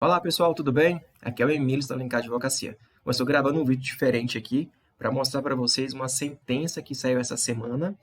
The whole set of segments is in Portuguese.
Olá pessoal, tudo bem? Aqui é o Emílio da Alencar Advocacia. Eu estou gravando um vídeo diferente aqui para mostrar para vocês uma sentença que saiu essa semana,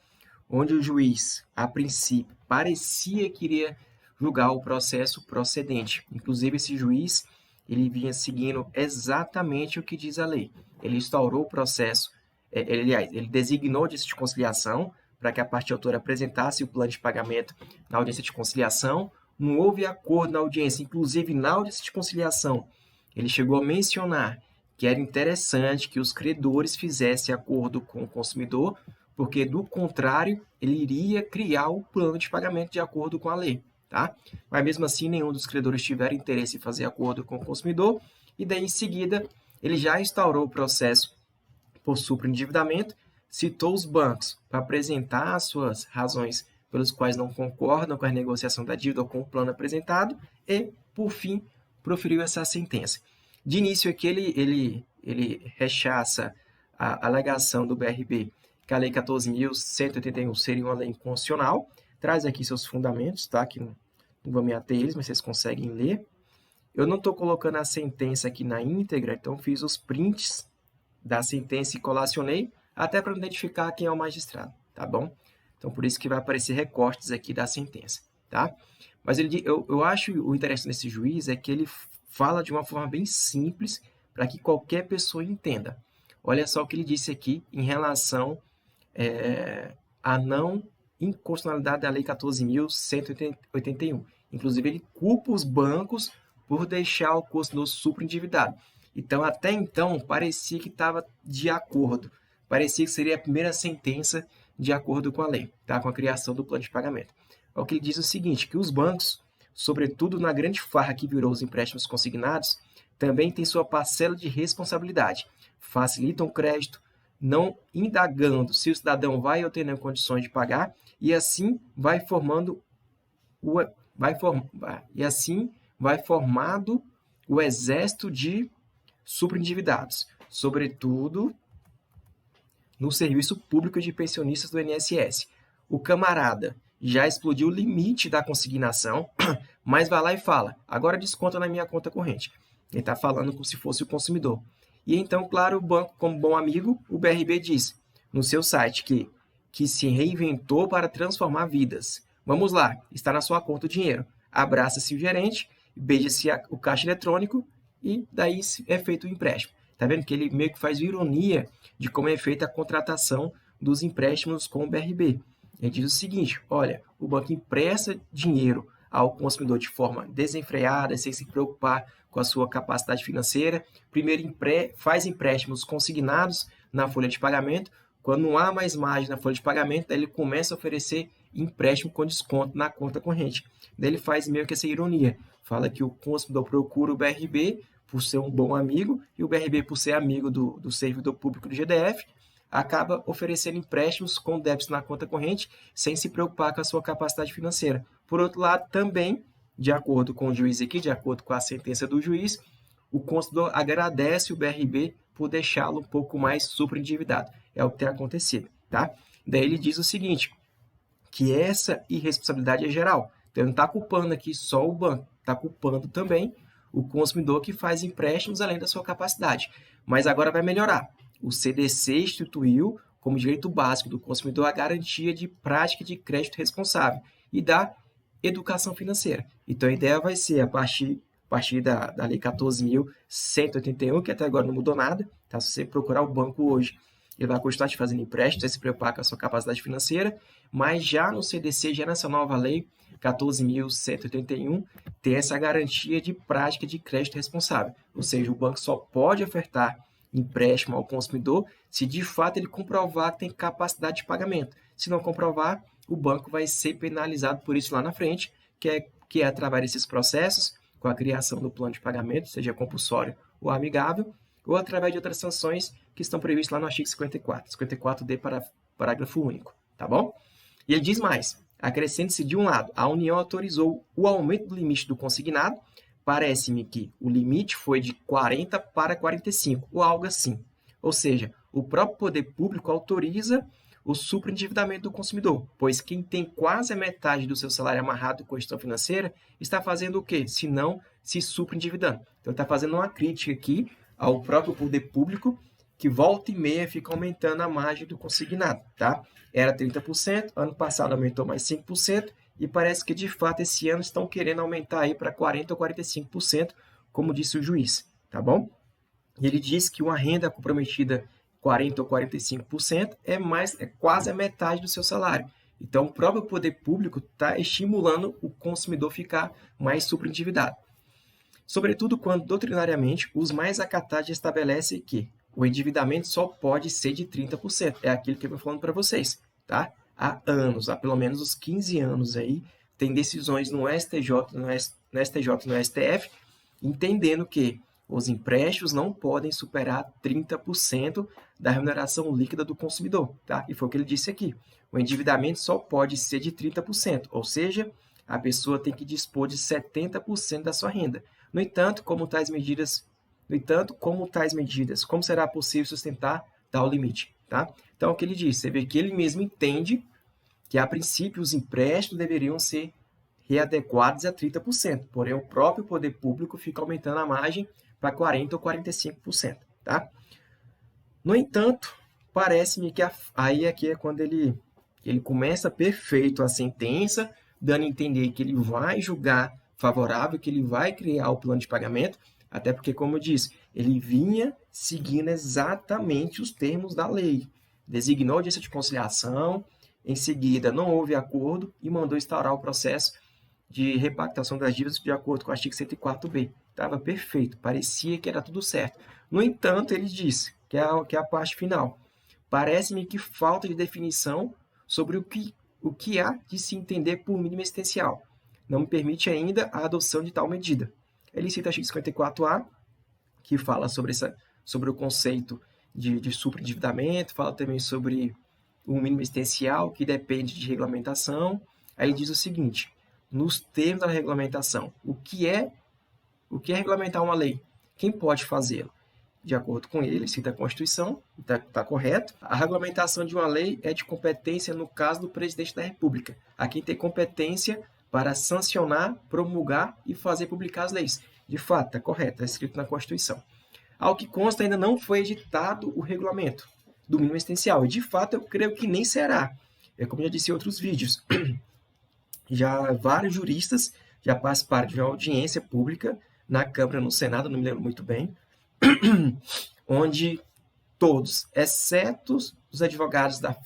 onde o juiz, a princípio, parecia que iria julgar o processo procedente. Inclusive, esse juiz ele vinha seguindo exatamente o que diz a lei. Ele instaurou o processo, ele designou audiência de conciliação para que a parte autora apresentasse o plano de pagamento na audiência de conciliação. Não houve acordo na audiência, inclusive na audiência de conciliação. Ele chegou a mencionar que era interessante que os credores fizessem acordo com o consumidor, porque, do contrário, ele iria criar o plano de pagamento de acordo com a lei. Tá? Mas, mesmo assim, nenhum dos credores tiveram interesse em fazer acordo com o consumidor, e daí, em seguida, ele já instaurou o processo por superendividamento, citou os bancos para apresentar as suas razões pelos quais não concordam com a negociação da dívida ou com o plano apresentado e, por fim, proferiu essa sentença. De início aqui, ele rechaça a alegação do BRB que a Lei 14.181 seria uma lei inconstitucional, traz aqui seus fundamentos, tá? Que não vou me ater eles, mas vocês conseguem ler. Eu não estou colocando a sentença aqui na íntegra, então fiz os prints da sentença e colacionei, até para identificar quem é o magistrado, tá bom? Então, por isso que vai aparecer recortes aqui da sentença, tá? Mas eu acho o interessante desse juiz é que ele fala de uma forma bem simples para que qualquer pessoa entenda. Olha só o que ele disse aqui em relação à não inconstitucionalidade da Lei 14.181. Inclusive, ele culpa os bancos por deixar o consumidor superendividado. Então, até então, parecia que estava de acordo. Parecia que seria a primeira sentença de acordo com a lei, tá? Com a criação do plano de pagamento. O que ele diz é o seguinte, que os bancos, sobretudo na grande farra que virou os empréstimos consignados, também têm sua parcela de responsabilidade. Facilitam o crédito, não indagando se o cidadão vai ou ter condições de pagar, e assim vai formando o exército de superendividados, sobretudo no serviço público de pensionistas do INSS. O camarada já explodiu o limite da consignação, mas vai lá e fala, agora desconta na minha conta corrente. Ele está falando como se fosse o consumidor. E então, claro, o banco, como bom amigo, o BRB diz no seu site que se reinventou para transformar vidas. Vamos lá, está na sua conta o dinheiro. Abraça-se o gerente, beija-se o caixa eletrônico e daí é feito o empréstimo. Está vendo que ele meio que faz ironia de como é feita a contratação dos empréstimos com o BRB. Ele diz o seguinte, olha, o banco empresta dinheiro ao consumidor de forma desenfreada, sem se preocupar com a sua capacidade financeira. Primeiro faz empréstimos consignados na folha de pagamento. Quando não há mais margem na folha de pagamento, daí ele começa a oferecer empréstimo com desconto na conta corrente. Daí ele faz meio que essa ironia. Fala que o consumidor procura o BRB por ser um bom amigo, e o BRB, por ser amigo do servidor público do GDF, acaba oferecendo empréstimos com débitos na conta corrente, sem se preocupar com a sua capacidade financeira. Por outro lado, também, de acordo com o juiz aqui, de acordo com a sentença do juiz, o consumidor agradece o BRB por deixá-lo um pouco mais superendividado. É o que tem acontecido, tá? Daí ele diz o seguinte, que essa irresponsabilidade é geral. Então, ele não está culpando aqui só o banco, está culpando também o consumidor que faz empréstimos além da sua capacidade. Mas agora vai melhorar. O CDC instituiu como direito básico do consumidor a garantia de prática de crédito responsável e da educação financeira. Então, a ideia vai ser, a partir da Lei 14.181, que até agora não mudou nada, tá? Se você procurar o banco hoje, ele vai continuar te fazendo empréstimo, sem se preocupar com a sua capacidade financeira, mas já no CDC, já nessa nova lei, 14.181, tem essa garantia de prática de crédito responsável. Ou seja, o banco só pode ofertar empréstimo ao consumidor se de fato ele comprovar que tem capacidade de pagamento. Se não comprovar, o banco vai ser penalizado por isso lá na frente, que é através desses processos, com a criação do plano de pagamento, seja compulsório ou amigável, ou através de outras sanções que estão previstas lá no artigo 54D para parágrafo único, tá bom? E ele diz mais, acrescente-se de um lado, a União autorizou o aumento do limite do consignado, parece-me que o limite foi de 40 para 45, ou algo assim. Ou seja, o próprio poder público autoriza o superendividamento do consumidor, pois quem tem quase a metade do seu salário amarrado com a instituição financeira está fazendo o quê? Se não se superendividando. Então, está fazendo uma crítica aqui ao próprio poder público, que volta e meia fica aumentando a margem do consignado, tá? Era 30%, ano passado aumentou mais 5%, e parece que, de fato, esse ano estão querendo aumentar aí para 40% ou 45%, como disse o juiz, tá bom? E ele diz que uma renda comprometida 40% ou 45% é quase a metade do seu salário. Então, o próprio poder público está estimulando o consumidor a ficar mais superendividado. Sobretudo quando, doutrinariamente, os mais acatados estabelecem que o endividamento só pode ser de 30%. É aquilo que eu estou falando para vocês, tá? Há anos, há pelo menos uns 15 anos aí, tem decisões no STJ, no STF, entendendo que os empréstimos não podem superar 30% da remuneração líquida do consumidor, tá? E foi o que ele disse aqui. O endividamento só pode ser de 30%, ou seja, a pessoa tem que dispor de 70% da sua renda. No entanto, como tais medidas, como será possível sustentar tal limite, tá? Então, o que ele diz? Você vê que ele mesmo entende que, a princípio, os empréstimos deveriam ser readequados a 30%, porém, o próprio poder público fica aumentando a margem para 40% ou 45%, tá? No entanto, parece-me que aí aqui é quando ele começa perfeito a sentença, dando a entender que ele vai julgar favorável, que ele vai criar o plano de pagamento, até porque, como eu disse, ele vinha seguindo exatamente os termos da lei. Designou audiência de conciliação, em seguida não houve acordo e mandou instaurar o processo de repactação das dívidas de acordo com o artigo 104b. Estava perfeito, parecia que era tudo certo. No entanto, ele disse, que é a parte final, parece-me que falta de definição sobre o que há de se entender por mínimo existencial. Não me permite ainda a adoção de tal medida. Ele cita o artigo 54A, que fala sobre o conceito de superendividamento, fala também sobre o mínimo existencial, que depende de regulamentação. Aí ele diz o seguinte, nos termos da regulamentação, o que é regulamentar uma lei? Quem pode fazê-lo? De acordo com ele, cita a Constituição, está correto. A regulamentação de uma lei é de competência, no caso do presidente da República, a quem tem competência para sancionar, promulgar e fazer publicar as leis. De fato, está correto, está escrito na Constituição. Ao que consta, ainda não foi editado o regulamento do mínimo existencial. E, de fato, eu creio que nem será. Como já disse em outros vídeos, já vários juristas já participaram de uma audiência pública na Câmara, no Senado, não me lembro muito bem, onde todos, exceto os advogados da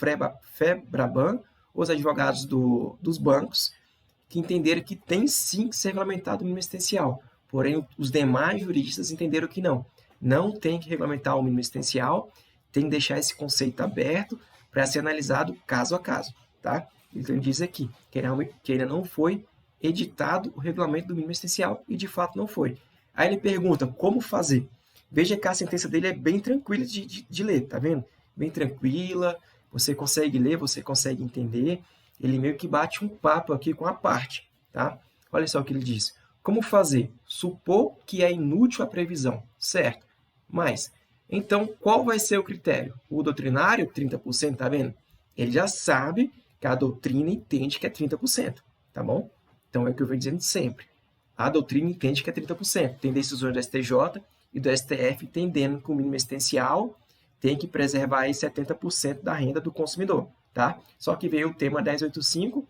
FEBRABAN, os advogados dos bancos, que entenderam que tem sim que ser regulamentado o mínimo existencial. Porém, os demais juristas entenderam que não tem que regulamentar o mínimo existencial, tem que deixar esse conceito aberto para ser analisado caso a caso, tá? Então, ele diz aqui que ainda não foi editado o regulamento do mínimo existencial, e de fato não foi. Aí ele pergunta como fazer. Veja que a sentença dele é bem tranquila de ler, tá vendo? Bem tranquila, você consegue ler, você consegue entender. Ele meio que bate um papo aqui com a parte, tá? Olha só o que ele diz. Como fazer? Supor que é inútil a previsão, certo? Mas, então, qual vai ser o critério? O doutrinário, 30%, tá vendo? Ele já sabe que a doutrina entende que é 30%, tá bom? Então, é o que eu venho dizendo sempre. A doutrina entende que é 30%. Tem decisões do STJ e do STF entendendo que o mínimo existencial tem que preservar aí 70% da renda do consumidor, tá? Só que veio o tema 1085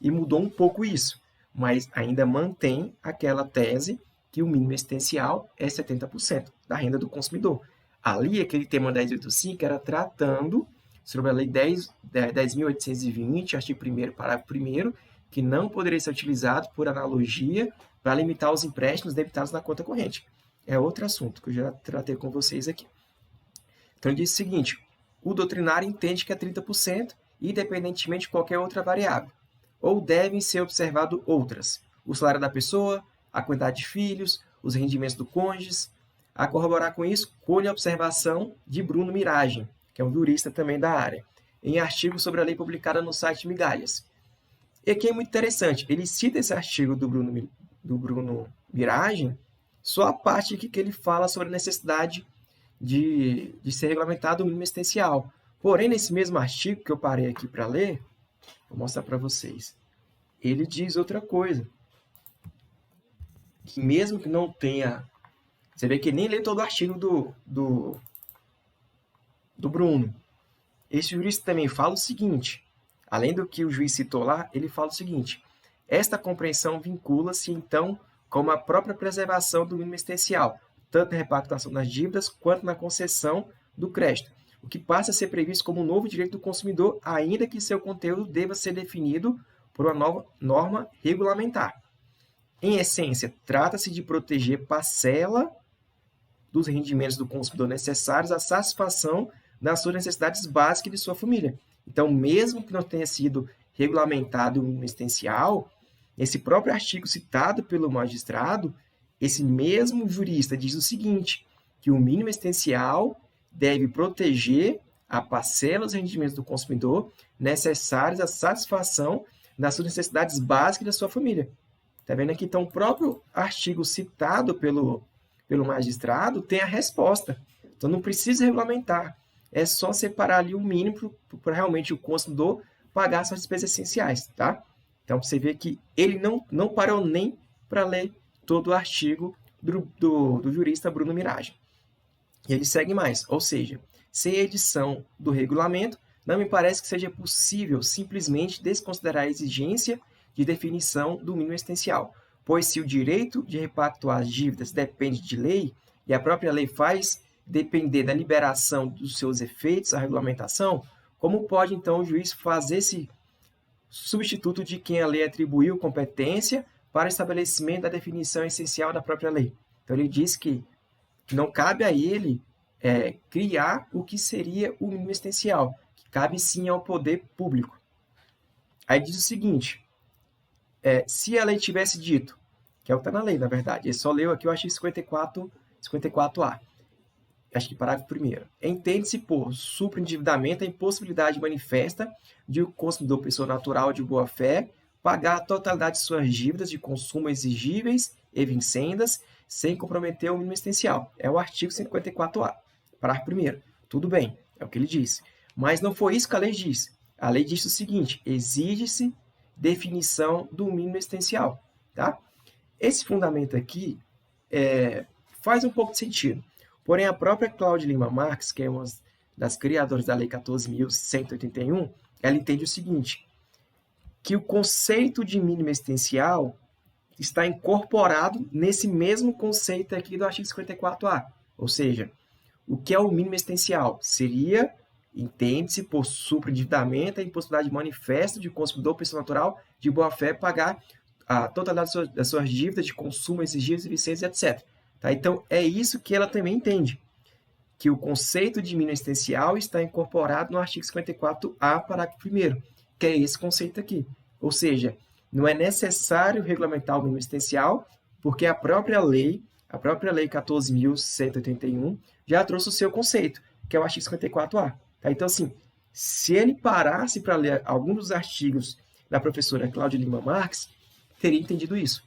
e mudou um pouco isso, mas ainda mantém aquela tese que o mínimo existencial é 70% da renda do consumidor. Ali, aquele tema 1085 era tratando sobre a Lei 10.820, artigo 1º, parágrafo 1º, que não poderia ser utilizado por analogia para limitar os empréstimos debitados na conta corrente. É outro assunto que eu já tratei com vocês aqui. Então, ele diz o seguinte, o doutrinário entende que é 30%, independentemente de qualquer outra variável, ou devem ser observadas outras, o salário da pessoa, a quantidade de filhos, os rendimentos do cônjuge. A corroborar com isso, colhe a observação de Bruno Miragem, que é um jurista também da área, em artigo sobre a lei publicada no site Migalhas. E aqui é muito interessante, ele cita esse artigo do Bruno Miragem, só a parte aqui que ele fala sobre a necessidade de ser regulamentado o mínimo existencial, Porém, nesse mesmo artigo que eu parei aqui para ler, vou mostrar para vocês, ele diz outra coisa, que mesmo que não tenha... Você vê que nem lê todo o artigo do Bruno. Esse jurista também fala o seguinte, além do que o juiz citou lá, ele fala o seguinte: esta compreensão vincula-se, então, com a própria preservação do mínimo existencial, tanto na repactuação das dívidas quanto na concessão do crédito, o que passa a ser previsto como um novo direito do consumidor, ainda que seu conteúdo deva ser definido por uma nova norma regulamentar. Em essência, trata-se de proteger parcela dos rendimentos do consumidor necessários à satisfação das suas necessidades básicas de sua família. Então, mesmo que não tenha sido regulamentado o mínimo existencial, esse próprio artigo citado pelo magistrado, esse mesmo jurista diz o seguinte, que o mínimo existencial deve proteger a parcela dos rendimentos do consumidor necessários à satisfação das suas necessidades básicas da sua família. Está vendo aqui? Então, o próprio artigo citado pelo magistrado tem a resposta. Então, não precisa regulamentar. É só separar ali o mínimo para realmente o consumidor pagar suas despesas essenciais, tá? Então, você vê que ele não parou nem para ler todo o artigo do jurista Bruno Mirage. E ele segue mais, ou seja, sem edição do regulamento, não me parece que seja possível simplesmente desconsiderar a exigência de definição do mínimo existencial, pois se o direito de repactuar as dívidas depende de lei, e a própria lei faz depender da liberação dos seus efeitos, a regulamentação, como pode então o juiz fazer esse substituto de quem a lei atribuiu competência para estabelecimento da definição essencial da própria lei? Então ele diz que não cabe a ele criar o que seria o mínimo existencial, que cabe sim ao poder público. Aí diz o seguinte, se a lei tivesse dito, que é o que está na lei, na verdade, ele só leu aqui o artigo 54A, acho que parágrafo 1º. Entende-se por superendividamento a impossibilidade manifesta de o consumidor, pessoa natural de boa-fé, pagar a totalidade de suas dívidas de consumo exigíveis e vincendas, sem comprometer o mínimo existencial. É o artigo 54A, parágrafo 1º. Tudo bem, é o que ele disse. Mas não foi isso que a lei diz. A lei diz o seguinte, exige-se definição do mínimo existencial. Tá? Esse fundamento aqui faz um pouco de sentido. Porém, a própria Cláudia Lima Marques, que é uma das criadoras da Lei 14.181, ela entende o seguinte, que o conceito de mínimo existencial está incorporado nesse mesmo conceito aqui do artigo 54A. Ou seja, o que é o mínimo existencial? Seria, entende-se, por superendividamento, a impossibilidade manifesta de consumidor, pessoa natural, de boa-fé, pagar a totalidade das suas dívidas de consumo exigíveis, vicências, etc. Tá? Então, é isso que ela também entende, que o conceito de mínimo existencial está incorporado no artigo 54A, parágrafo 1º, que é esse conceito aqui. Ou seja, não é necessário regulamentar o mínimo existencial, porque a própria lei 14.181, já trouxe o seu conceito, que é o artigo 54A. Tá? Então, assim, se ele parasse para ler alguns dos artigos da professora Cláudia Lima Marques, teria entendido isso.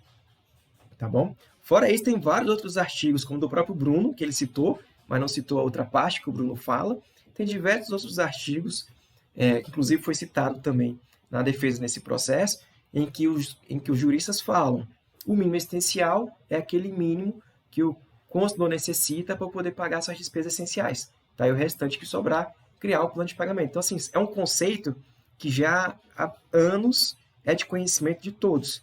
Tá bom? Fora isso, tem vários outros artigos, como do próprio Bruno, que ele citou, mas não citou a outra parte que o Bruno fala. Tem diversos outros artigos, que inclusive foi citado também na defesa nesse processo, em que os juristas falam o mínimo existencial é aquele mínimo que o consumidor necessita para poder pagar suas despesas essenciais. Tá? E o restante que sobrar, criar o plano de pagamento. Então, assim, é um conceito que já há anos é de conhecimento de todos.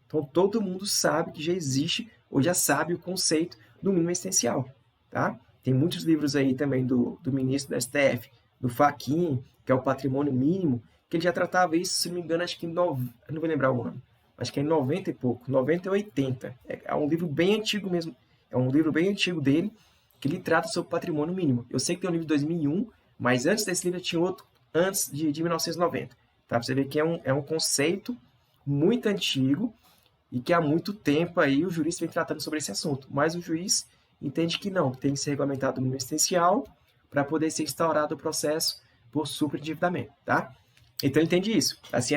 Então, todo mundo sabe que já existe, ou já sabe o conceito do mínimo existencial. Tá? Tem muitos livros aí também do ministro do STF, do Fachin, que é o patrimônio mínimo, que ele já tratava isso, se não me engano, acho que eu não vou lembrar o ano, acho que é em 90 e pouco, 90 ou 80. É um livro bem antigo mesmo, é um livro bem antigo dele, que ele trata sobre patrimônio mínimo. Eu sei que tem um livro de 2001, mas antes desse livro tinha outro, antes de 1990. Tá? Pra você ver que é um conceito muito antigo e que há muito tempo aí o jurista vem tratando sobre esse assunto. Mas o juiz entende que não, tem que ser regulamentado o mínimo existencial para poder ser instaurado o processo por superendividamento. Tá? Então, ele entende isso. Assim,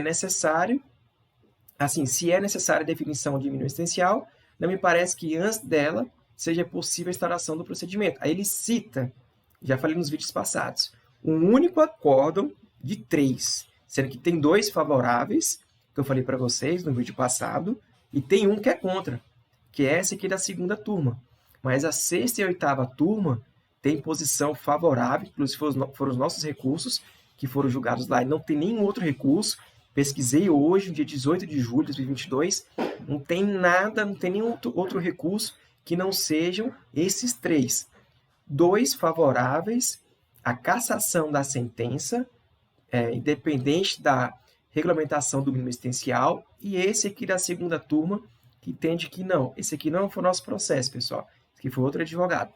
se é necessária a definição de mínimo existencial, não me parece que antes dela seja possível a instauração do procedimento. Aí ele cita, já falei nos vídeos passados, um único acórdão de 3, sendo que tem 2 favoráveis, que eu falei para vocês no vídeo passado, e tem um que é contra, que é esse aqui da segunda turma. Mas a sexta e a oitava turma tem posição favorável, inclusive foram os nossos recursos que foram julgados lá, e não tem nenhum outro recurso. Pesquisei hoje, no dia 18 de julho de 2022, não tem nada, não tem nenhum outro recurso que não sejam esses 3. 2 favoráveis à cassação da sentença, independente da regulamentação do mínimo existencial, e esse aqui da segunda turma, que entende que não, esse aqui não foi o nosso processo, pessoal, esse aqui foi outro advogado.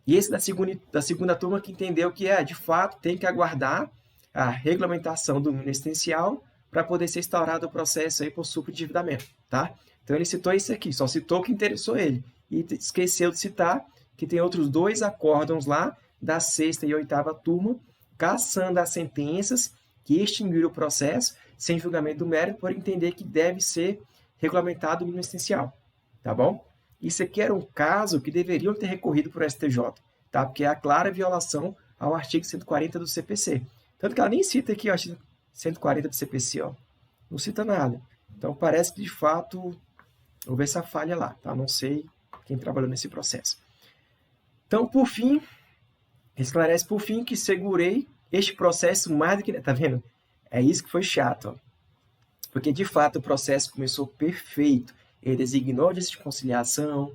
E esse da segunda turma que entendeu que, de fato, tem que aguardar a regulamentação do mínimo existencial para poder ser instaurado o processo aí por superendividamento, tá? Então, ele citou isso aqui, só citou o que interessou ele, e esqueceu de citar que tem outros 2 acórdãos lá, da sexta e oitava turma, cassando as sentenças que extinguiram o processo sem julgamento do mérito, por entender que deve ser regulamentado o mínimo existencial, tá bom? Isso aqui era um caso que deveriam ter recorrido para o STJ, tá? Porque é a clara violação ao artigo 140 do CPC. Tanto que ela nem cita aqui o artigo 140 do CPC, ó. Não cita nada. Então, parece que, de fato, houve essa falha lá, tá? Não sei quem trabalhou nesse processo. Então, por fim, esclarece por fim que segurei este processo mais do que... Tá vendo? É isso que foi chato, ó. Porque, de fato, o processo começou perfeito. Ele designou a audiência de conciliação,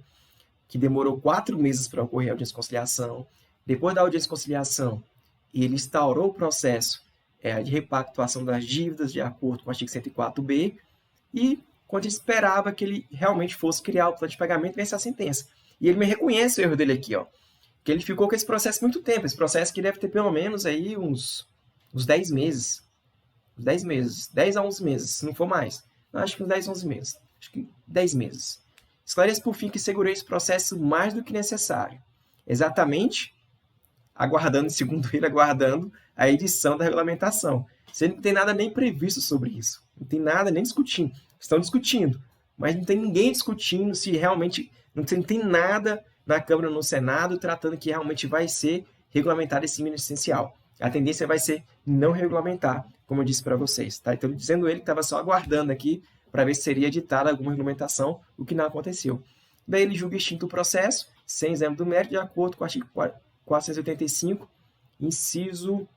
que demorou 4 meses para ocorrer a audiência de conciliação. Depois da audiência de conciliação, ele instaurou o processo de repactuação das dívidas, de acordo com o artigo 104b, e quando ele esperava que ele realmente fosse criar o plano de pagamento e vencer a sentença. E ele me reconhece o erro dele aqui, ó, que ele ficou com esse processo muito tempo, esse processo que deve ter pelo menos aí uns 10 meses, 10 a 11 meses, se não for mais. Não, acho que uns 10, 11 meses. Acho que 10 meses. Esclareço por fim que segurei esse processo mais do que necessário. Exatamente, segundo ele, aguardando a edição da regulamentação. Sendo que não tem nada nem previsto sobre isso. Não tem nada nem discutindo. Estão discutindo, mas não tem ninguém discutindo se realmente... Não tem nada na Câmara ou no Senado tratando que realmente vai ser regulamentado esse mínimo essencial. A tendência vai ser não regulamentar, como eu disse para vocês. Tá? Então, dizendo ele que estava só aguardando aqui para ver se seria editada alguma regulamentação, o que não aconteceu. Daí ele julga extinto o processo, sem exame do mérito, de acordo com o artigo 485, inciso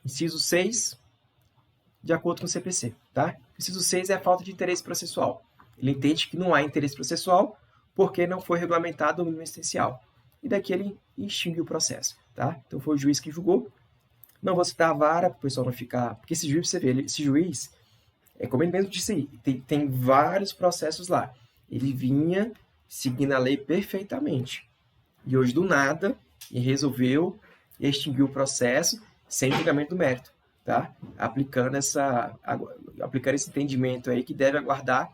6, de acordo com o CPC. Tá? Inciso 6 é a falta de interesse processual. Ele entende que não há interesse processual porque não foi regulamentado o mínimo existencial. E daqui ele extingue o processo. Tá? Então foi o juiz que julgou. Não vou citar a vara, para o pessoal não ficar... Porque esse juiz, você vê, esse juiz, como ele mesmo disse aí, tem vários processos lá. Ele vinha seguindo a lei perfeitamente. E hoje, do nada, ele resolveu extinguir o processo sem julgamento do mérito, tá? Aplicando esse entendimento aí que deve aguardar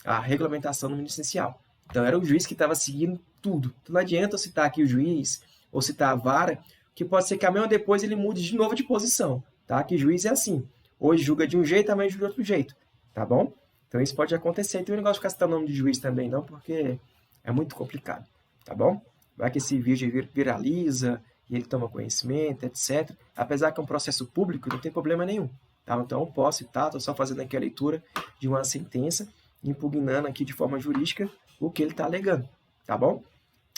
a regulamentação no mínimo essencial. Então, era o juiz que estava seguindo tudo. Então, não adianta eu citar aqui o juiz ou citar a vara, que pode ser que amanhã ou depois ele mude de novo de posição, tá? Que juiz é assim. Hoje julga de um jeito, amanhã julga de outro jeito, tá bom? Então, isso pode acontecer. Tem um negócio de ficar citando o nome de juiz também, não, porque é muito complicado, tá bom? Vai que esse vídeo viraliza e ele toma conhecimento, etc. Apesar que é um processo público, não tem problema nenhum, tá? Então, eu posso citar, estou só fazendo aqui a leitura de uma sentença, impugnando aqui de forma jurídica o que ele está alegando, tá bom?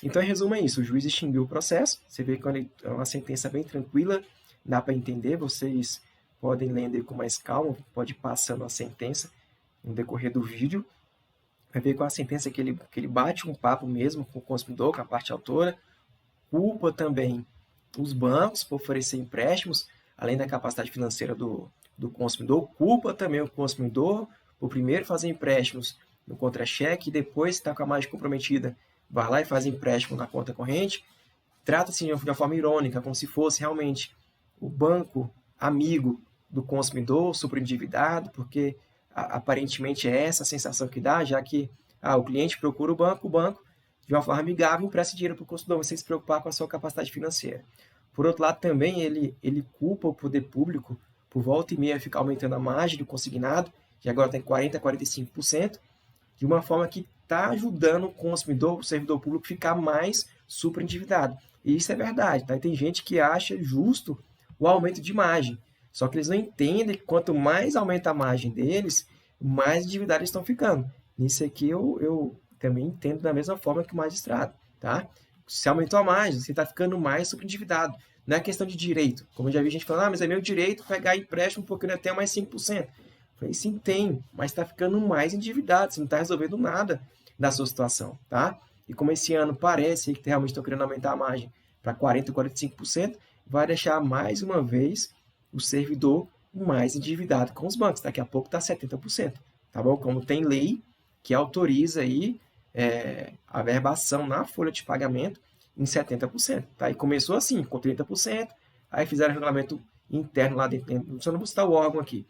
Então, em resumo, é isso. O juiz extinguiu o processo. Você vê que é uma sentença bem tranquila, dá para entender. Vocês podem ler com mais calma, pode ir passando a sentença no decorrer do vídeo. Vai ver com a sentença que ele bate um papo mesmo com o consumidor, com a parte autora. Culpa também os bancos por oferecer empréstimos, além da capacidade financeira do consumidor. Culpa também o consumidor por primeiro fazer empréstimos no contra-cheque e depois está com a margem comprometida, vai lá e faz empréstimo na conta corrente. Trata-se de uma forma irônica, como se fosse realmente o banco amigo do consumidor, superendividado, porque aparentemente é essa a sensação que dá, já que o cliente procura o banco, de uma forma amigável, empresta dinheiro para o consumidor, sem se preocupar com a sua capacidade financeira. Por outro lado, também ele culpa o poder público por volta e meia ficar aumentando a margem do consignado, que agora tem 40% a 45%, de uma forma que está ajudando o consumidor, o servidor público, a ficar mais superendividado. E isso é verdade, tá? E tem gente que acha justo o aumento de margem. Só que eles não entendem que quanto mais aumenta a margem deles, mais endividados eles estão ficando. Nisso aqui eu também entendo da mesma forma que o magistrado, tá? Se aumentou a margem, você está ficando mais sobreendividado. Não é questão de direito. Como eu já vi gente falando, mas é meu direito pegar empréstimo porque eu ainda tenho mais 5%. Falei, sim, tem, mas está ficando mais endividado, você não está resolvendo nada da sua situação, tá? E como esse ano parece que realmente estão querendo aumentar a margem para 40%, 45%, vai deixar mais uma vez o servidor mais endividado com os bancos. Daqui a pouco está 70%, tá bom? Como tem lei que autoriza aí a verbação na folha de pagamento em 70%, tá? E começou assim, com 30%, aí fizeram regulamento interno lá dentro, só não vou citar o órgão aqui,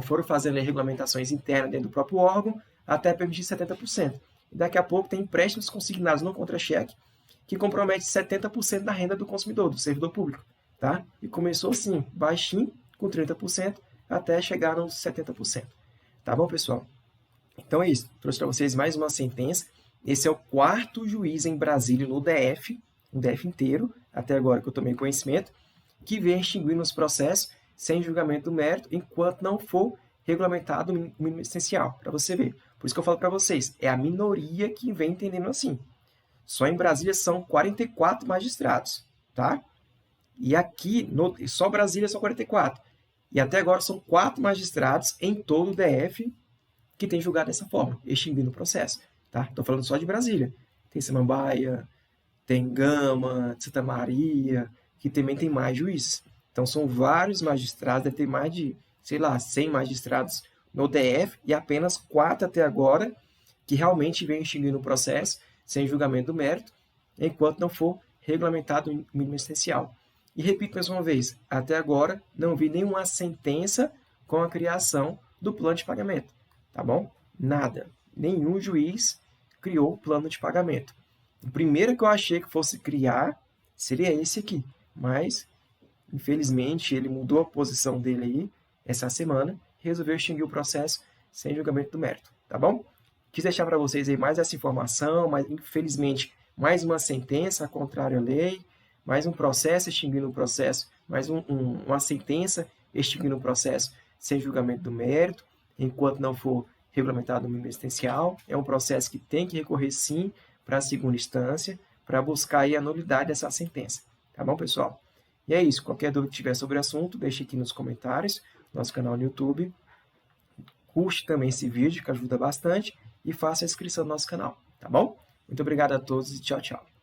foram fazendo regulamentações internas dentro do próprio órgão até permitir 70%. E daqui a pouco tem empréstimos consignados no contra-cheque que compromete 70% da renda do consumidor, do servidor público. Tá? E começou assim, baixinho, com 30%, até chegar nos 70%. Tá bom, pessoal? Então é isso. Trouxe para vocês mais uma sentença. Esse é o 4º juiz em Brasília no DF, o DF inteiro, até agora que eu tomei conhecimento, que vem extinguindo os processos sem julgamento do mérito, enquanto não for regulamentado o mínimo essencial, para você ver. Por isso que eu falo para vocês, é a minoria que vem entendendo assim. Só em Brasília são 44 magistrados, tá? E aqui, só Brasília são 44. E até agora são 4 magistrados em todo o DF que tem julgado dessa forma, extinguindo o processo, tá? Estou falando só de Brasília. Tem Samambaia, tem Gama, Santa Maria, que também tem mais juízes. Então, são vários magistrados, deve ter mais de, 100 magistrados no DF e apenas 4 até agora que realmente vem extinguindo o processo sem julgamento do mérito, enquanto não for regulamentado o mínimo essencial. E repito mais uma vez, até agora não vi nenhuma sentença com a criação do plano de pagamento, tá bom? Nada. Nenhum juiz criou o plano de pagamento. O primeiro que eu achei que fosse criar seria esse aqui, mas infelizmente ele mudou a posição dele aí essa semana, resolveu extinguir o processo sem julgamento do mérito, tá bom? Quis deixar para vocês aí mais essa informação, mas infelizmente mais uma sentença contrária à lei, mais um processo extinguindo o processo, mais uma sentença extinguindo o processo sem julgamento do mérito, enquanto não for regulamentado o mínimo existencial. É um processo que tem que recorrer sim para a segunda instância, para buscar aí a nulidade dessa sentença. Tá bom, pessoal? E é isso. Qualquer dúvida que tiver sobre o assunto, deixe aqui nos comentários, nosso canal no YouTube. Curte também esse vídeo, que ajuda bastante, e faça a inscrição no nosso canal, tá bom? Muito obrigado a todos e tchau, tchau.